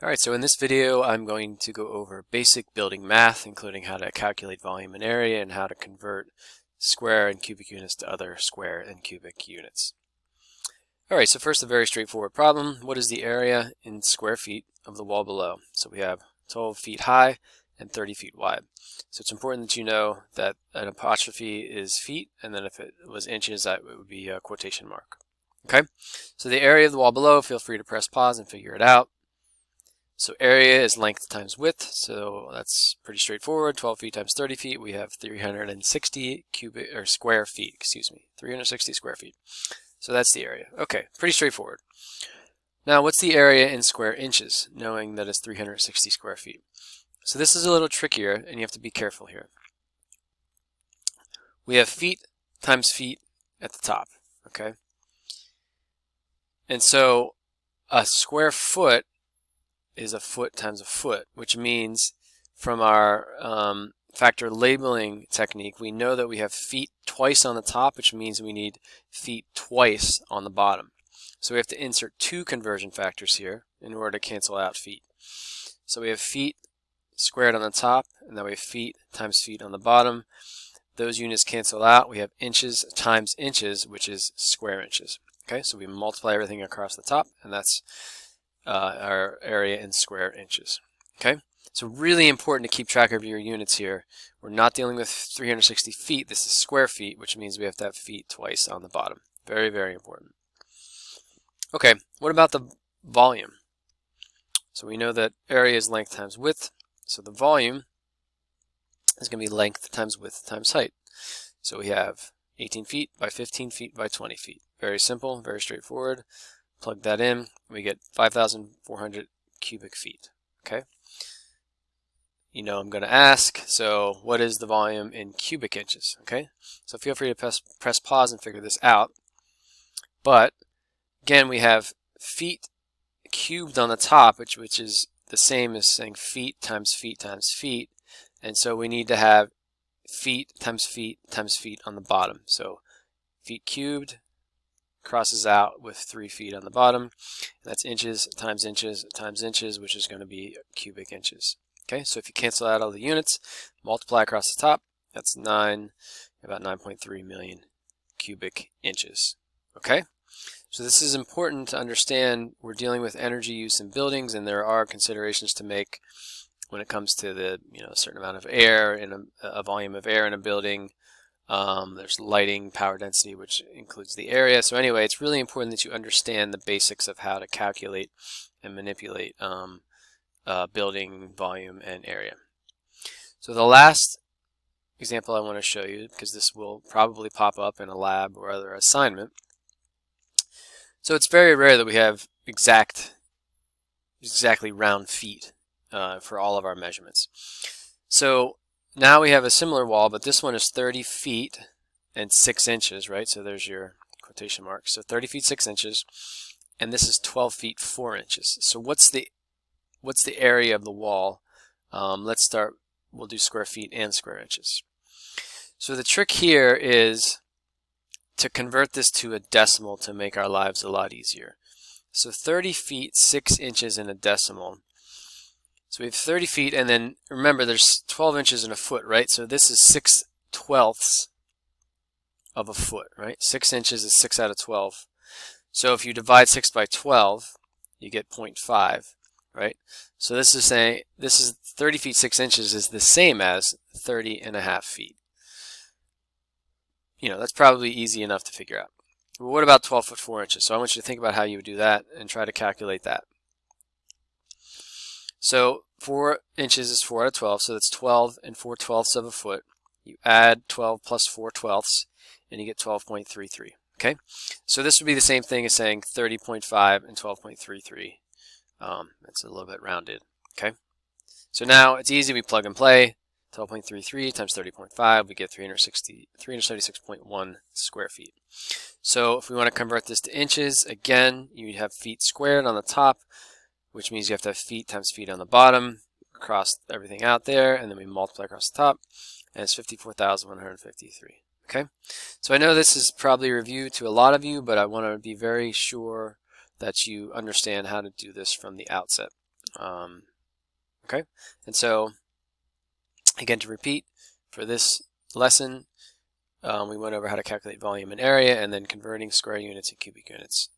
Alright, so in this video I'm going to go over basic building math, including how to calculate volume and area and how to convert square and cubic units to other square and cubic units. Alright, so first a very straightforward problem. What is the area in square feet of the wall below? So we have 12 feet high and 30 feet wide. So it's important that you know that an apostrophe is feet, and then if it was inches, that would be a quotation mark. Okay, so the area of the wall below, feel free to press pause and figure it out. So area is length times width, so that's pretty straightforward. 12 feet times 30 feet, we have 360 square feet, 360 square feet. So that's the area. Okay, pretty straightforward. Now, what's the area in square inches, knowing that it's 360 square feet? So this is a little trickier, and you have to be careful here. We have feet times feet at the top, okay? And so a square foot is a foot times a foot, which means from our factor labeling technique, we know that we have feet twice on the top, which means we need feet twice on the bottom. So we have to insert two conversion factors here in order to cancel out feet. So we have feet squared on the top, and then we have feet times feet on the bottom. Those units cancel out. We have inches times inches, which is square inches. Okay, so we multiply everything across the top, and that's our area in square inches. Okay, so really important to keep track of your units here. We're not dealing with 360 feet. This is square feet, which means we have to have feet twice on the bottom. Very, very important. Okay, what about the volume? So we know that area is length times width. So the volume is going to be length times width times height. So we have 18 feet by 15 feet by 20 feet. Very simple, very straightforward. Plug that in, we get 5,400 cubic feet. Okay. You know I'm going to ask, so what is the volume in cubic inches? Okay. So feel free to press pause and figure this out. But again, we have feet cubed on the top, which is the same as saying feet times feet times feet. And so we need to have feet times feet times feet on the bottom. So feet cubed crosses out with 3 feet on the bottom. That's inches times inches times inches, which is going to be cubic inches. Okay, so if you cancel out all the units, multiply across the top, that's about 9.3 million cubic inches. Okay, so this is important to understand. We're dealing with energy use in buildings, and there are considerations to make when it comes to the a certain amount of air in a volume of air in a building. There's lighting, power density, which includes the area. So anyway, it's really important that you understand the basics of how to calculate and manipulate building volume and area. So the last example I want to show you, because this will probably pop up in a lab or other assignment. So it's very rare that we have exactly round feet for all of our measurements. So now we have a similar wall, but this one is 30 feet and 6 inches, right? So there's your quotation mark. So 30 feet 6 inches, and this is 12 feet 4 inches. So what's the area of the wall? Let's start. We'll do square feet and square inches. So the trick here is to convert this to a decimal to make our lives a lot easier. So 30 feet 6 inches in a decimal. So we have 30 feet, and then remember there's 12 inches in a foot, right? So this is 6/12 of a foot, right? 6 inches is 6 out of 12. So if you divide 6 by 12, you get 0.5, right? So this is saying 30 feet 6 inches is the same as 30.5 feet. That's probably easy enough to figure out. But what about 12 foot 4 inches? So I want you to think about how you would do that and try to calculate that. So 4 inches is 4 out of 12, so that's 12 and 4/12 of a foot. You add 12 plus 4/12, and you get 12.33. Okay, so this would be the same thing as saying 30.5 and 12.33. That's a little bit rounded. Okay, so now it's easy. We plug and play. 12.33 times 30.5, we get 376.1 square feet. So if we want to convert this to inches, again, you have feet squared on the top, which means you have to have feet times feet on the bottom, cross everything out there, and then we multiply across the top, and it's 54,153. Okay, so I know this is probably a review to a lot of you, but I want to be very sure that you understand how to do this from the outset. Okay, and so again, to repeat, for this lesson, we went over how to calculate volume and area, and then converting square units and cubic units.